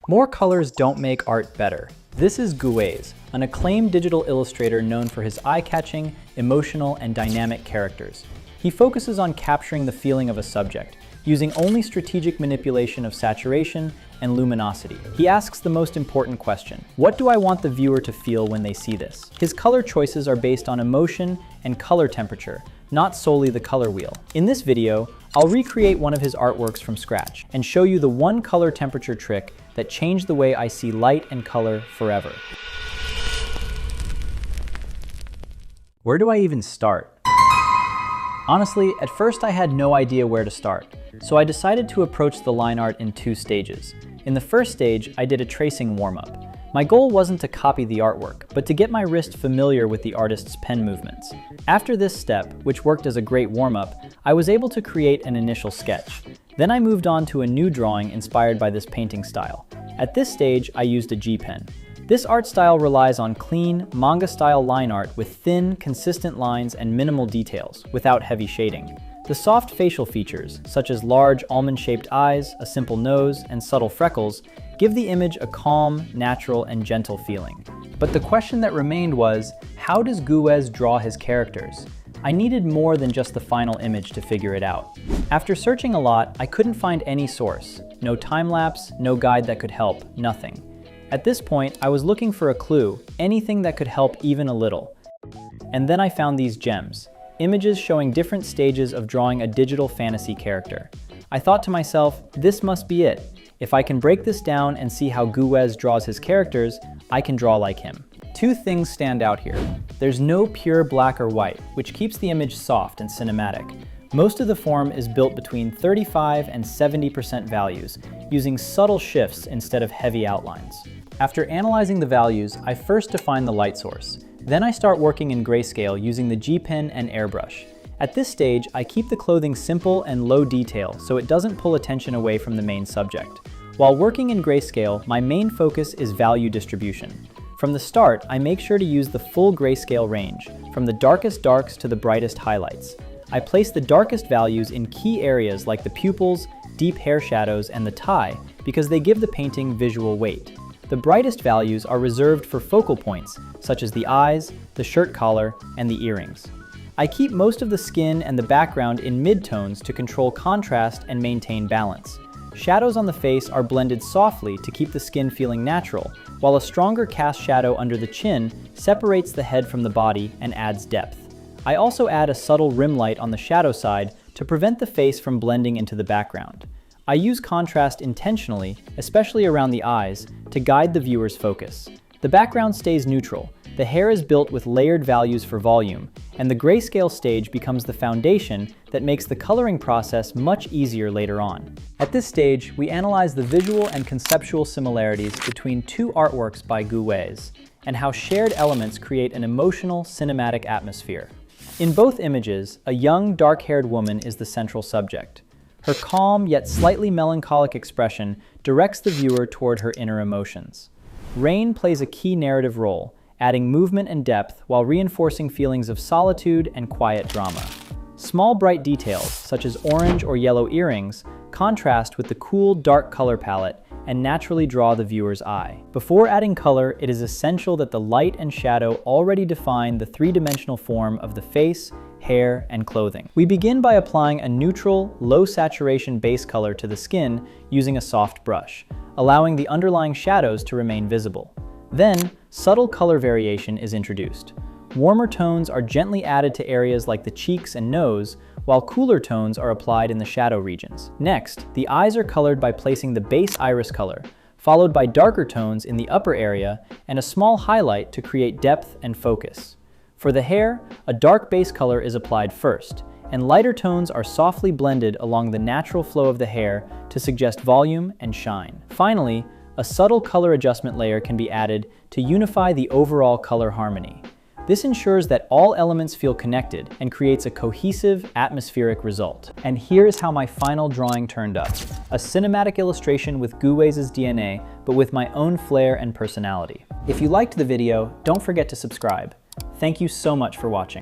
More colors don't make art better. This is GUWEIZ'S, an acclaimed digital illustrator known for his eye-catching, emotional, and dynamic characters. He focuses on capturing the feeling of a subject, using only strategic manipulation of saturation and luminosity. He asks the most important question: what do I want the viewer to feel when they see this? His color choices are based on emotion and color temperature, not solely the color wheel. In this video, I'll recreate one of his artworks from scratch and show you the one color temperature trick that changed the way I see light and color forever. Where do I even start? Honestly, at first I had no idea where to start, so I decided to approach the line art in two stages. In the first stage, I did a tracing warm-up. My goal wasn't to copy the artwork, but to get my wrist familiar with the artist's pen movements. After this step, which worked as a great warm-up, I was able to create an initial sketch. Then I moved on to a new drawing inspired by this painting style. At this stage, I used a G pen. This art style relies on clean, manga-style line art with thin, consistent lines and minimal details, without heavy shading. The soft facial features, such as large almond-shaped eyes, a simple nose, and subtle freckles, give the image a calm, natural, and gentle feeling. But the question that remained was, how does GUWEIZ'S draw his characters? I needed more than just the final image to figure it out. After searching a lot, I couldn't find any source. No time-lapse, no guide that could help, nothing. At this point, I was looking for a clue, anything that could help even a little. And then I found these gems, images showing different stages of drawing a digital fantasy character. I thought to myself, this must be it. If I can break this down and see how GUWEIZ'S draws his characters, I can draw like him. Two things stand out here. There's no pure black or white, which keeps the image soft and cinematic. Most of the form is built between 35 and 70% values, using subtle shifts instead of heavy outlines. After analyzing the values, I first define the light source. Then I start working in grayscale using the G pen and airbrush. At this stage, I keep the clothing simple and low detail so it doesn't pull attention away from the main subject. While working in grayscale, my main focus is value distribution. From the start, I make sure to use the full grayscale range, from the darkest darks to the brightest highlights. I place the darkest values in key areas like the pupils, deep hair shadows, and the tie because they give the painting visual weight. The brightest values are reserved for focal points, such as the eyes, the shirt collar, and the earrings. I keep most of the skin and the background in mid-tones to control contrast and maintain balance. Shadows on the face are blended softly to keep the skin feeling natural, while a stronger cast shadow under the chin separates the head from the body and adds depth. I also add a subtle rim light on the shadow side to prevent the face from blending into the background. I use contrast intentionally, especially around the eyes, to guide the viewer's focus. The background stays neutral, the hair is built with layered values for volume, and the grayscale stage becomes the foundation that makes the coloring process much easier later on. At this stage, we analyze the visual and conceptual similarities between two artworks by GUWEIZ'S, and how shared elements create an emotional, cinematic atmosphere. In both images, a young, dark-haired woman is the central subject. Her calm yet slightly melancholic expression directs the viewer toward her inner emotions. Rain plays a key narrative role, adding movement and depth while reinforcing feelings of solitude and quiet drama. Small bright details, such as orange or yellow earrings, contrast with the cool, dark color palette and naturally draw the viewer's eye. Before adding color, it is essential that the light and shadow already define the three-dimensional form of the face, hair, and clothing. We begin by applying a neutral, low-saturation base color to the skin using a soft brush, allowing the underlying shadows to remain visible. Then, subtle color variation is introduced. Warmer tones are gently added to areas like the cheeks and nose, while cooler tones are applied in the shadow regions. Next, the eyes are colored by placing the base iris color, followed by darker tones in the upper area and a small highlight to create depth and focus. For the hair, a dark base color is applied first, and lighter tones are softly blended along the natural flow of the hair to suggest volume and shine. Finally, a subtle color adjustment layer can be added to unify the overall color harmony. This ensures that all elements feel connected and creates a cohesive, atmospheric result. And here is how my final drawing turned up. A cinematic illustration with GUWEIZ'S DNA, but with my own flair and personality. If you liked the video, don't forget to subscribe. Thank you so much for watching.